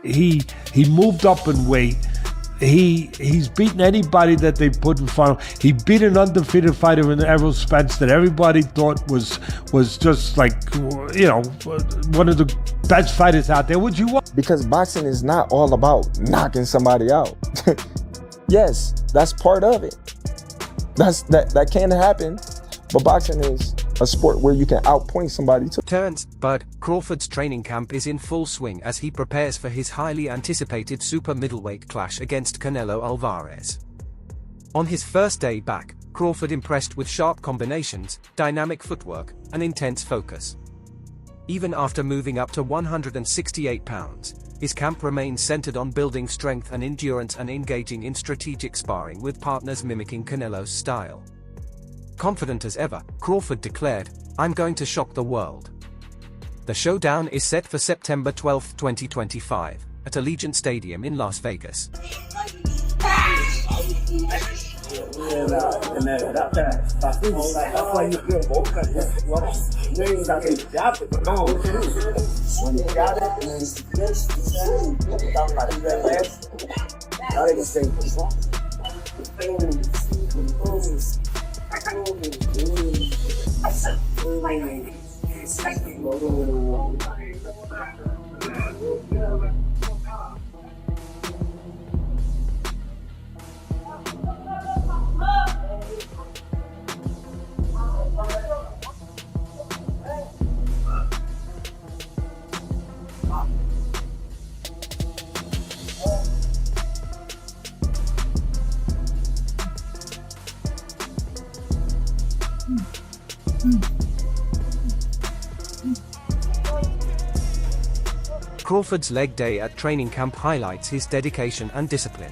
He moved up in weight. He's beaten anybody that they put in front of him. He beat an undefeated fighter in Errol Spence that everybody thought was just like, you know, one of the best fighters out there. Would you want? Because boxing is not all about knocking somebody out. Yes, that's part of it. That can happen, but boxing is a sport where you can outpoint somebody too. Terence "Bud" Crawford's training camp is in full swing as he prepares for his highly anticipated super middleweight clash against Canelo Álvarez. On his first day back, Crawford impressed with sharp combinations, dynamic footwork, and intense focus. Even after moving up to 168 pounds, his camp remains centered on building strength and endurance and engaging in strategic sparring with partners mimicking Canelo's style. Confident as ever, Crawford declared, "I'm going to shock the world." The showdown is set for September 12, 2025, at Allegiant Stadium in Las Vegas. Crawford's leg day at training camp highlights his dedication and discipline.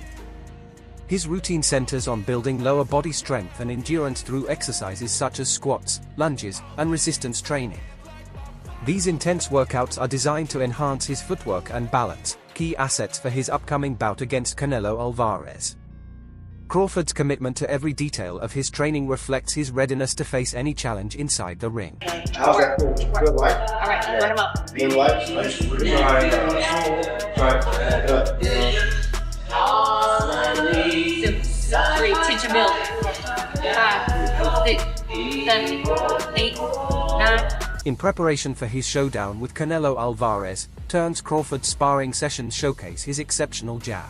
His routine centers on building lower body strength and endurance through exercises such as squats, lunges, and resistance training. These intense workouts are designed to enhance his footwork and balance, key assets for his upcoming bout against Canelo Álvarez. Crawford's commitment to every detail of his training reflects his readiness to face any challenge inside the ring. How's that? Good light? All right, run him up. Good light? Three, teach him build. 5, 6, 7, 8, 9. In preparation for his showdown with Canelo Álvarez, Terence Crawford's sparring sessions showcase his exceptional jab.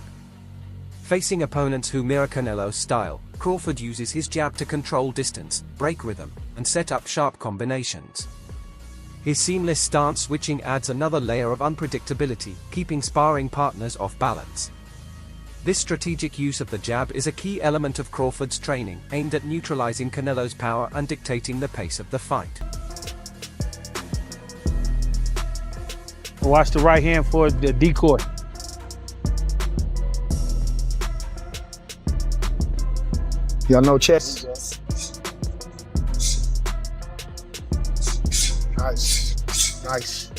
Facing opponents who mirror Canelo's style, Crawford uses his jab to control distance, break rhythm, and set up sharp combinations. His seamless stance switching adds another layer of unpredictability, keeping sparring partners off balance. This strategic use of the jab is a key element of Crawford's training, aimed at neutralizing Canelo's power and dictating the pace of the fight. Watch the right hand for the decoy. Y'all know chess? Nice. Nice.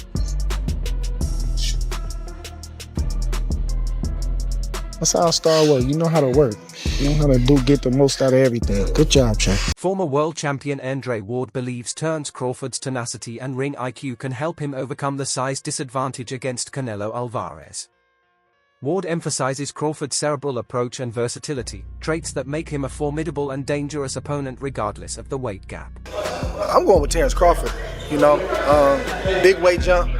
That's how Star work. You know how to work. You know how to get the most out of everything. Good job, champ. Former world champion Andre Ward believes Terence Crawford's tenacity and ring IQ can help him overcome the size disadvantage against Canelo Álvarez. Ward emphasizes Crawford's cerebral approach and versatility, traits that make him a formidable and dangerous opponent regardless of the weight gap. I'm going with Terence Crawford. You know, big weight jump,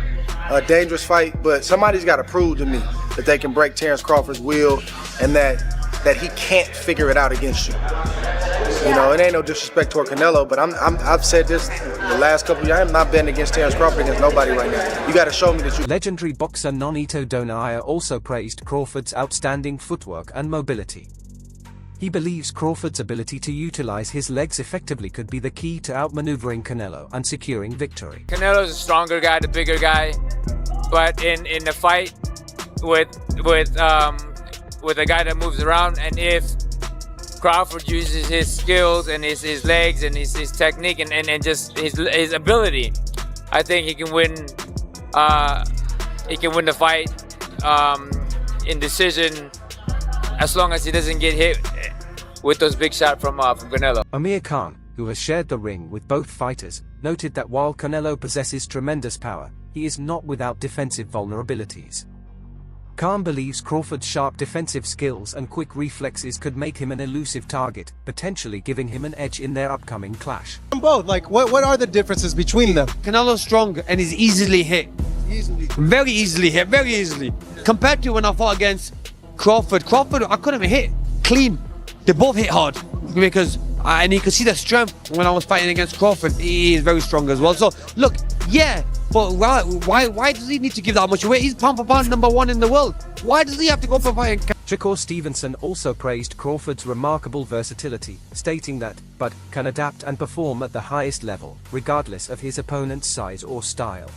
a dangerous fight, but somebody's got to prove to me that they can break Terence Crawford's will and that he can't figure it out against you. You know, it ain't no disrespect toward Canelo, but I've said this the last couple of years. I'm not betting against Terence Crawford against nobody right now. You got to show me that you. Legendary boxer Nonito Donaire also praised Crawford's outstanding footwork and mobility. He believes Crawford's ability to utilize his legs effectively could be the key to outmaneuvering Canelo and securing victory. Canelo's a stronger guy, the bigger guy, but in the fight with a guy that moves around, and if Crawford uses his skills and his legs and his technique and just his ability, I think he can win. He can win the fight in decision, as long as he doesn't get hit with those big shots from Canelo. Amir Khan, who has shared the ring with both fighters, noted that while Canelo possesses tremendous power, he is not without defensive vulnerabilities. Khan believes Crawford's sharp defensive skills and quick reflexes could make him an elusive target, potentially giving him an edge in their upcoming clash. Both, like, what are the differences between them? Canelo's strong and is easily hit. Very easily hit, very easily. Compared to when I fought against Crawford, I couldn't hit clean. They both hit hard because, and you could see the strength when I was fighting against Crawford. He is very strong as well. So, look, yeah, but why does he need to give that much away? He's pound for pound #1 in the world. Why does he have to go for fighting? Shakur Stevenson also praised Crawford's remarkable versatility, stating that Bud can adapt and perform at the highest level, regardless of his opponent's size or style.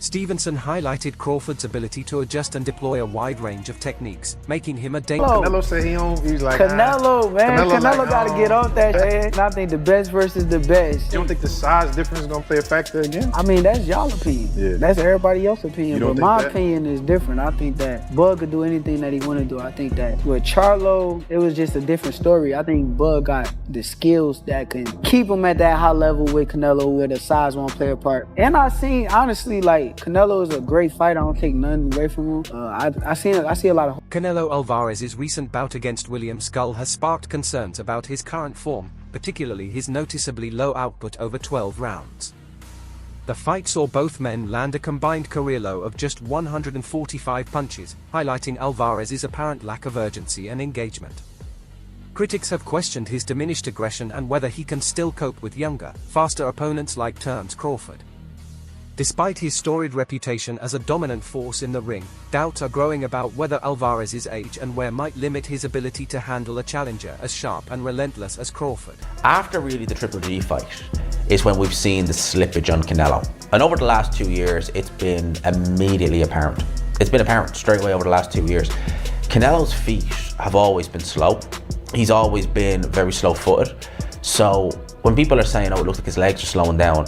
Stevenson highlighted Crawford's ability to adjust and deploy a wide range of techniques, making him a dangerous. Canelo said he's like, Canelo, man. Canelo got to get off that shit. I think the best versus the best. You don't think the size difference is going to play a factor again? I mean, that's y'all opinion. Yeah. That's everybody else's opinion. But my that? opinion is different. I think that Bud could do anything that he want to do. I think that with Charlo, it was just a different story. I think Bud got the skills that can keep him at that high level with Canelo, where the size won't play a part. And I seen, honestly, like, Canelo is a great fighter. I don't take nothing away from him. I see a lot of. Canelo Álvarez's recent bout against William Skull has sparked concerns about his current form, particularly his noticeably low output over 12 rounds. The fight saw both men land a combined career low of just 145 punches, highlighting Álvarez's apparent lack of urgency and engagement. Critics have questioned his diminished aggression and whether he can still cope with younger, faster opponents like Terence Crawford. Despite his storied reputation as a dominant force in the ring, doubts are growing about whether Álvarez's age and wear might limit his ability to handle a challenger as sharp and relentless as Crawford. After really the Triple G fight is when we've seen the slippage on Canelo. And over the last 2 years, it's been immediately apparent. It's been apparent straight away over the last 2 years. Canelo's feet have always been slow. He's always been very slow-footed. So when people are saying, oh, it looks like his legs are slowing down,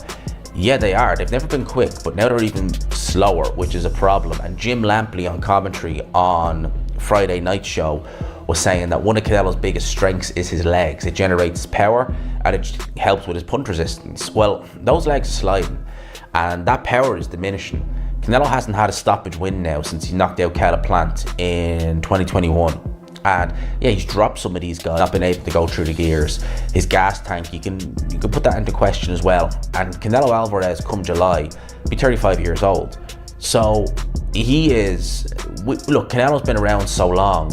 yeah, they are. They've never been quick, but now they're even slower, which is a problem. And Jim Lampley on commentary on Friday night show was saying that one of Canelo's biggest strengths is his legs. It generates power and it helps with his punch resistance. Well, those legs are sliding and that power is diminishing. Canelo hasn't had a stoppage win now since he knocked out Caleb Plant in 2021. And yeah, he's dropped some of these guys, not been able to go through the gears. His gas tank, you can put that into question as well. And Canelo Álvarez, come July, be 35 years old. So he is, look, Canelo's been around so long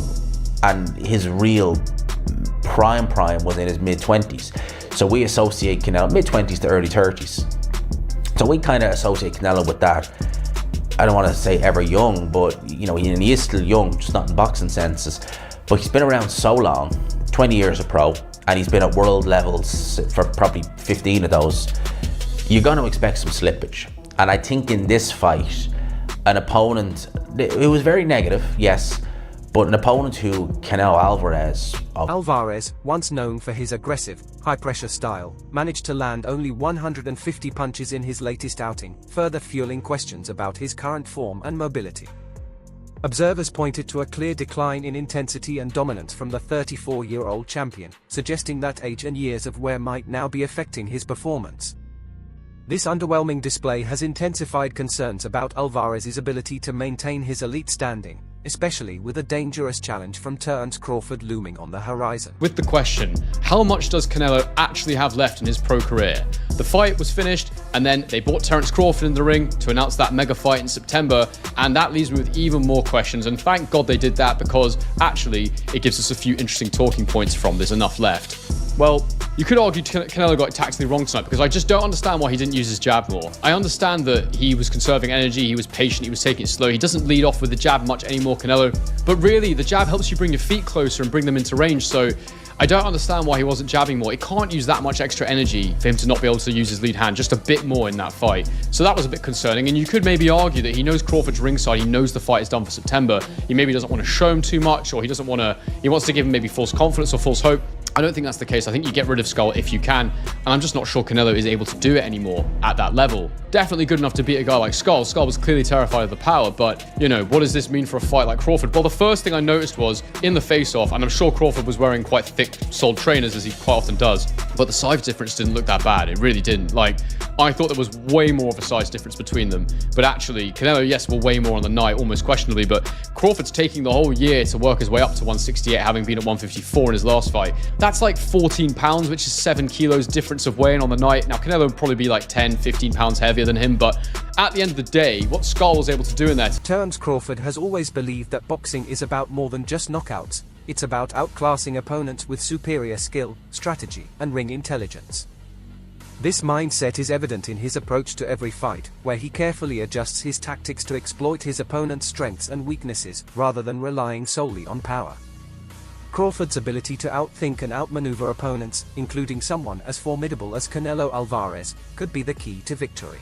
and his real prime was in his mid-20s. So we associate Canelo, mid-20s to early 30s. So we kind of associate Canelo with that. I don't want to say ever young, but you know, he is still young, just not in boxing senses. But he's been around so long, 20 years a pro, and he's been at world levels for probably 15 of those. You're going to expect some slippage. And I think in this fight, an opponent, it was very negative, yes, but an opponent who Canelo Álvarez. Álvarez, once known for his aggressive, high-pressure style, managed to land only 150 punches in his latest outing, further fueling questions about his current form and mobility. Observers pointed to a clear decline in intensity and dominance from the 34-year-old champion, suggesting that age and years of wear might now be affecting his performance. This underwhelming display has intensified concerns about Álvarez's ability to maintain his elite standing, especially with a dangerous challenge from Terence Crawford looming on the horizon. With the question, how much does Canelo actually have left in his pro career? The fight was finished, and then they brought Terence Crawford in the ring to announce that mega fight in September, and that leaves me with even more questions, and thank God they did that, because actually it gives us a few interesting talking points from There's Enough Left. Well, you could argue Canelo got it tactically wrong tonight, because I just don't understand why he didn't use his jab more. I understand that he was conserving energy, he was patient, he was taking it slow. He doesn't lead off with the jab much anymore, Canelo. But really, the jab helps you bring your feet closer and bring them into range, so I don't understand why he wasn't jabbing more. He can't use that much extra energy for him to not be able to use his lead hand just a bit more in that fight. So that was a bit concerning, and you could maybe argue that he knows Crawford's ringside, he knows the fight is done for September. He maybe doesn't want to show him too much, or he wants to give him maybe false confidence or false hope. I don't think that's the case. I think you get rid of Skull if you can, and I'm just not sure Canelo is able to do it anymore at that level. Definitely good enough to beat a guy like Skull. Skull was clearly terrified of the power, but, you know, what does this mean for a fight like Crawford? Well, the first thing I noticed was, in the face-off, and I'm sure Crawford was wearing quite thick-soled trainers, as he quite often does, but the size difference didn't look that bad. It really didn't. Like, I thought there was way more of a size difference between them, but actually, Canelo, yes, will weigh more on the night, almost questionably, but Crawford's taking the whole year to work his way up to 168, having been at 154 in his last fight. That's like 14 pounds, which is 7 kilos difference of weighing on the night. Now, Canelo would probably be like 10, 15 pounds heavier than him, but at the end of the day, what Skull was able to do in there... Terence Crawford has always believed that boxing is about more than just knockouts. It's about outclassing opponents with superior skill, strategy, and ring intelligence. This mindset is evident in his approach to every fight, where he carefully adjusts his tactics to exploit his opponent's strengths and weaknesses, rather than relying solely on power. Crawford's ability to outthink and outmaneuver opponents, including someone as formidable as Canelo Álvarez, could be the key to victory.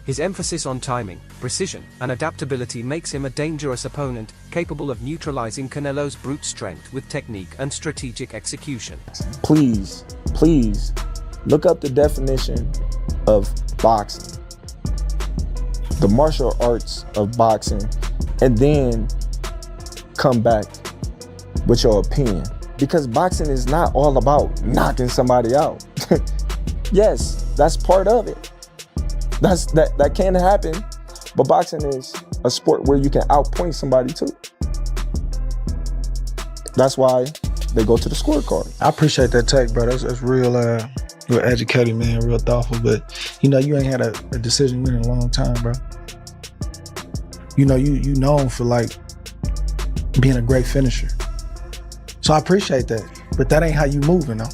His emphasis on timing, precision, and adaptability makes him a dangerous opponent, capable of neutralizing Canelo's brute strength with technique and strategic execution. Please, please, look up the definition of boxing, the martial arts of boxing, and then come back with your opinion. Because boxing is not all about knocking somebody out. Yes, that's part of it. That can happen, but boxing is a sport where you can outpoint somebody too. That's why they go to the scorecard. I appreciate that take, bro. That's real educated, man, real thoughtful. But you know, you ain't had a decision win in a long time, bro. You know, you known for like being a great finisher. So I appreciate that, but that ain't how you moving, though.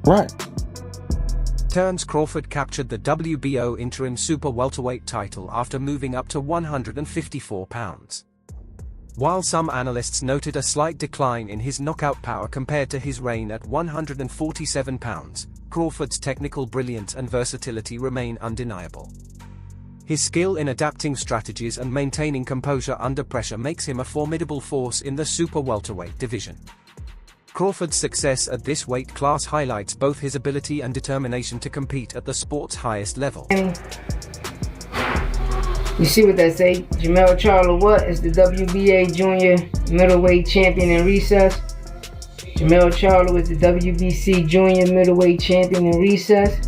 Right. Terence Crawford captured the WBO interim super welterweight title after moving up to 154 pounds. While some analysts noted a slight decline in his knockout power compared to his reign at 147 pounds, Crawford's technical brilliance and versatility remain undeniable. His skill in adapting strategies and maintaining composure under pressure makes him a formidable force in the super welterweight division. Crawford's success at this weight class highlights both his ability and determination to compete at the sport's highest level. You see what that say? Jermell Charlo what is the WBA junior middleweight champion in recess. Jermell Charlo is the WBC junior middleweight champion in recess.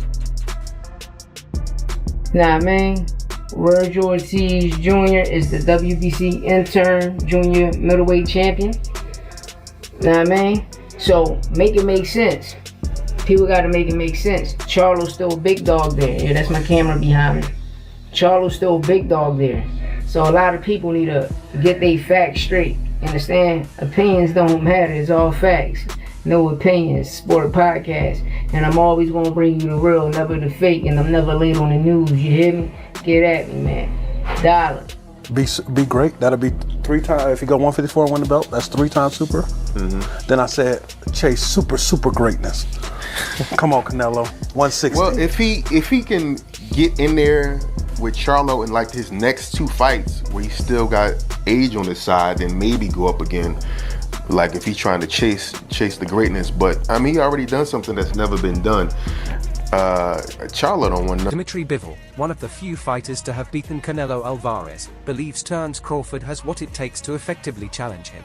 Nah, man. Virgil Ortiz Jr. is the WBC intern junior middleweight champion. Nah, man. So make it make sense. People gotta make it make sense. Charlo's still a big dog there. Yeah, that's my camera behind me. Charlo's still a big dog there. So a lot of people need to get their facts straight. Understand? Opinions don't matter. It's all facts. No opinions. Sport podcast. And I'm always gonna bring you the real, never the fake. And I'm never late on the news. You hear me? Get at me, man. Dollar. Be great. That'll be 3 times. If you go 154 and win the belt, that's 3 times super. Then I said, chase super greatness. Come on, Canelo. 160. Well, if he can get in there with Charlo in like his next 2 fights, where he still got age on his side, then maybe go up again. Like if he's trying to chase the greatness. But I mean, he already done something that's never been done. Charlo don't want nothing. Dimitri Bivol, one of the few fighters to have beaten Canelo Álvarez, believes Terence Crawford has what it takes to effectively challenge him.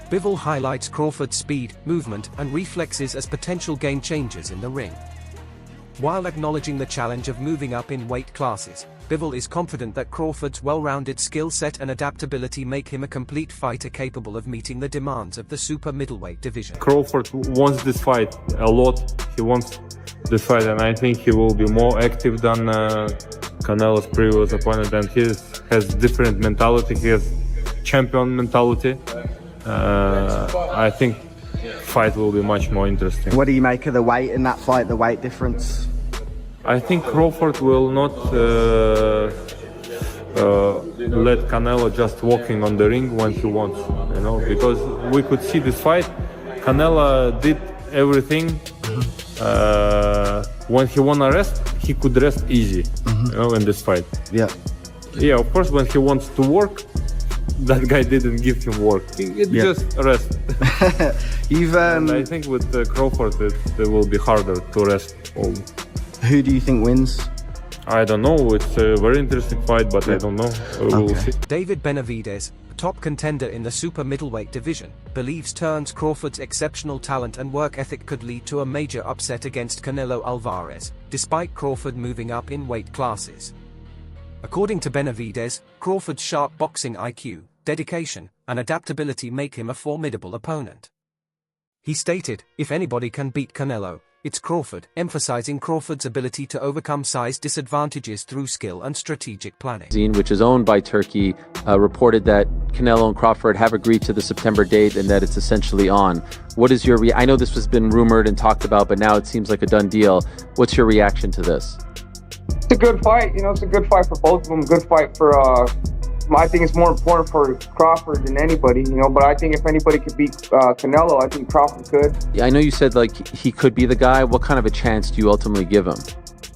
Bivol highlights Crawford's speed, movement, and reflexes as potential game changers in the ring. While acknowledging the challenge of moving up in weight classes, Bivol is confident that Crawford's well-rounded skill set and adaptability make him a complete fighter capable of meeting the demands of the super middleweight division. Crawford wants this fight a lot. He wants this fight, and I think he will be more active than Canelo's previous opponent, and he has different mentality. He has champion mentality. I think fight will be much more interesting. What do you make of the weight in that fight, the weight difference? I think Crawford will not let Canelo just walking on the ring when he wants, you know, because we could see this fight. Canelo did everything. When he wanna rest, he could rest easy, you know, in this fight. Yeah. Yeah, of course, when he wants to work, that guy didn't give him work. It just rest. And I think with Crawford, it will be harder to rest. Who do you think wins? I don't know. It's a very interesting fight, but I don't know. We'll see. David Benavidez, top contender in the super middleweight division, believes Terence Crawford's exceptional talent and work ethic could lead to a major upset against Canelo Álvarez, despite Crawford moving up in weight classes. According to Benavidez, Crawford's sharp boxing IQ, dedication, and adaptability make him a formidable opponent. He stated, "If anybody can beat Canelo, it's Crawford," emphasizing Crawford's ability to overcome size disadvantages through skill and strategic planning. Which is owned by Turkey, reported that Canelo and Crawford have agreed to the September date and that it's essentially on. What is your I know this has been rumored and talked about, but now it seems like a done deal. What's your reaction to this? It's a good fight. It's a good fight for both of them. Good fight for I think it's more important for Crawford than anybody, but I think if anybody could beat Canelo, I think Crawford could. I know you said he could be the guy. What kind of a chance do you ultimately give him?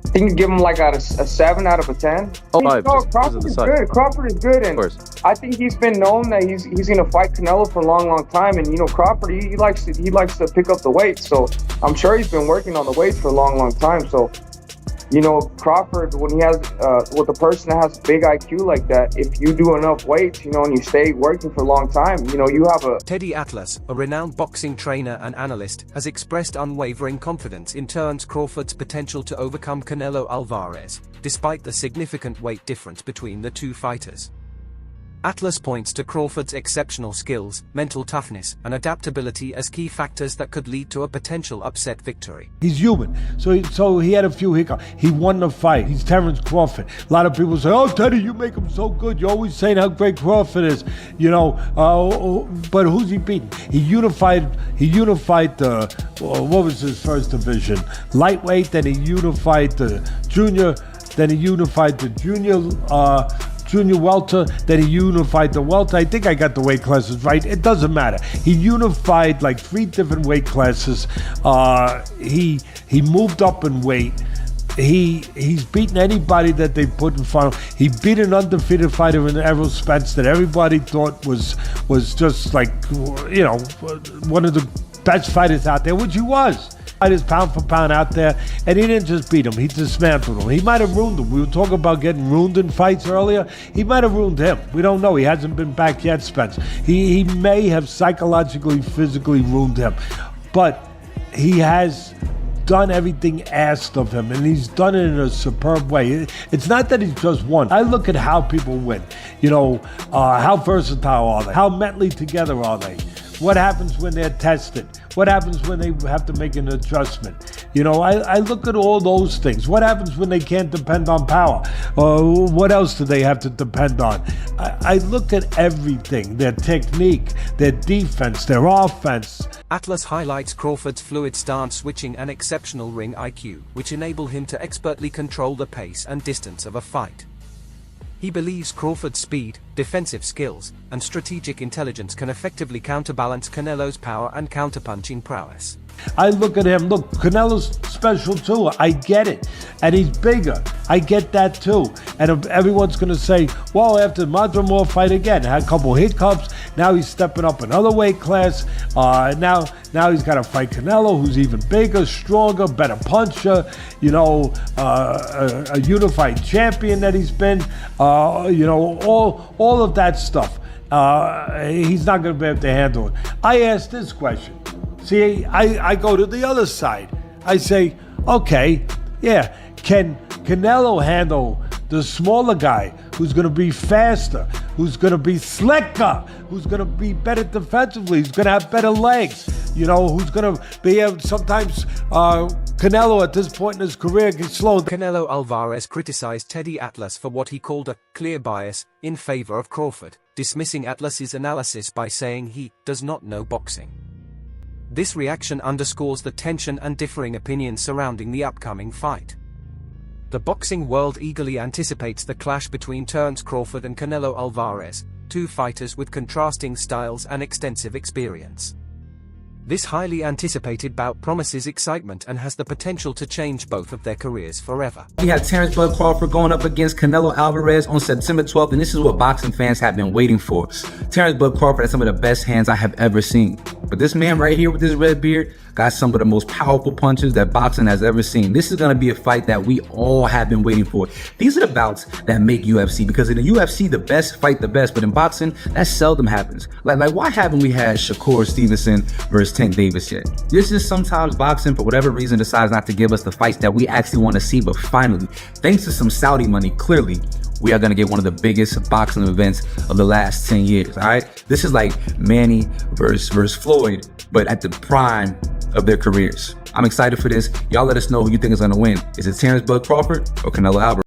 I think you give him like a 7 out of a 10. Crawford is good. Crawford is good, and I think he's been known that he's going to fight Canelo for a long time. And Crawford, he likes to pick up the weight, so I'm sure he's been working on the weights for a long time. So Crawford, when he has with a person that has a big IQ like that, if you do enough weights, and you stay working for a long time, you have a... Teddy Atlas, a renowned boxing trainer and analyst, has expressed unwavering confidence in Terence Crawford's potential to overcome Canelo Álvarez, despite the significant weight difference between the two fighters. Atlas points to Crawford's exceptional skills, mental toughness, and adaptability as key factors that could lead to a potential upset victory. He's human, so he had a few hiccups. He won the fight. He's Terence Crawford. A lot of people say, "Oh, Teddy, you make him so good. You're always saying how great Crawford is." But who's he beating? He unified the what was his first division? Lightweight. Then he unified the junior. Then he unified the junior welter, then he unified the welter. I think I got the weight classes right. It doesn't matter. He unified like 3 different weight classes. He moved up in weight. He's beaten anybody that they put in front of him. He beat an undefeated fighter in Errol Spence that everybody thought was just like, one of the best fighters out there, which he was. Fighters pound for pound out there, and he didn't just beat him, he dismantled him. He might have ruined him. We were talking about getting ruined in fights earlier. He might have ruined him. We don't know. He hasn't been back yet, Spence. He may have psychologically, physically ruined him, but he has done everything asked of him, and he's done it in a superb way. It's not that he's just won. I look at how people win. How versatile are they? How mentally together are they? What happens when they're tested? What happens when they have to make an adjustment? I look at all those things. What happens when they can't depend on power? What else do they have to depend on? I look at everything, their technique, their defense, their offense. Atlas highlights Crawford's fluid stance switching and exceptional ring IQ, which enable him to expertly control the pace and distance of a fight. He believes Crawford's speed, defensive skills, and strategic intelligence can effectively counterbalance Canelo's power and counterpunching prowess. I look at him, Canelo's special too, I get it. And he's bigger, I get that too. And everyone's gonna say, well, after Madrimov fight again, had a couple hiccups, now he's stepping up another weight class, now he's gotta fight Canelo, who's even bigger, stronger, better puncher, a unified champion that he's been, all of that stuff. He's not gonna be able to handle it. I asked this question. See, I go to the other side. I say, okay, yeah, can Canelo handle the smaller guy who's going to be faster, who's going to be slicker, who's going to be better defensively, who's going to have better legs, who's going to be able, sometimes Canelo at this point in his career gets slow. Canelo Álvarez criticized Teddy Atlas for what he called a clear bias in favor of Crawford, dismissing Atlas's analysis by saying he does not know boxing. This reaction underscores the tension and differing opinions surrounding the upcoming fight. The boxing world eagerly anticipates the clash between Terence Crawford and Canelo Álvarez, two fighters with contrasting styles and extensive experience. This highly anticipated bout promises excitement and has the potential to change both of their careers forever. We have Terence Bud Crawford going up against Canelo Álvarez on September 12th, and this is what boxing fans have been waiting for. Terence Bud Crawford has some of the best hands I have ever seen. But this man right here with this red beard got some of the most powerful punches that boxing has ever seen. This is going to be a fight that we all have been waiting for. These are the bouts that make UFC, because in the UFC, the best fight the best, but in boxing, that seldom happens. Like why haven't we had Shakur Stevenson versus Tank Davis yet? This is sometimes boxing, for whatever reason, decides not to give us the fights that we actually want to see, but finally, thanks to some Saudi money, clearly, we are going to get one of the biggest boxing events of the last 10 years, all right? This is like Manny versus Floyd, but at the prime of their careers. I'm excited for this. Y'all let us know who you think is going to win. Is it Terence Bud Crawford or Canelo Álvarez?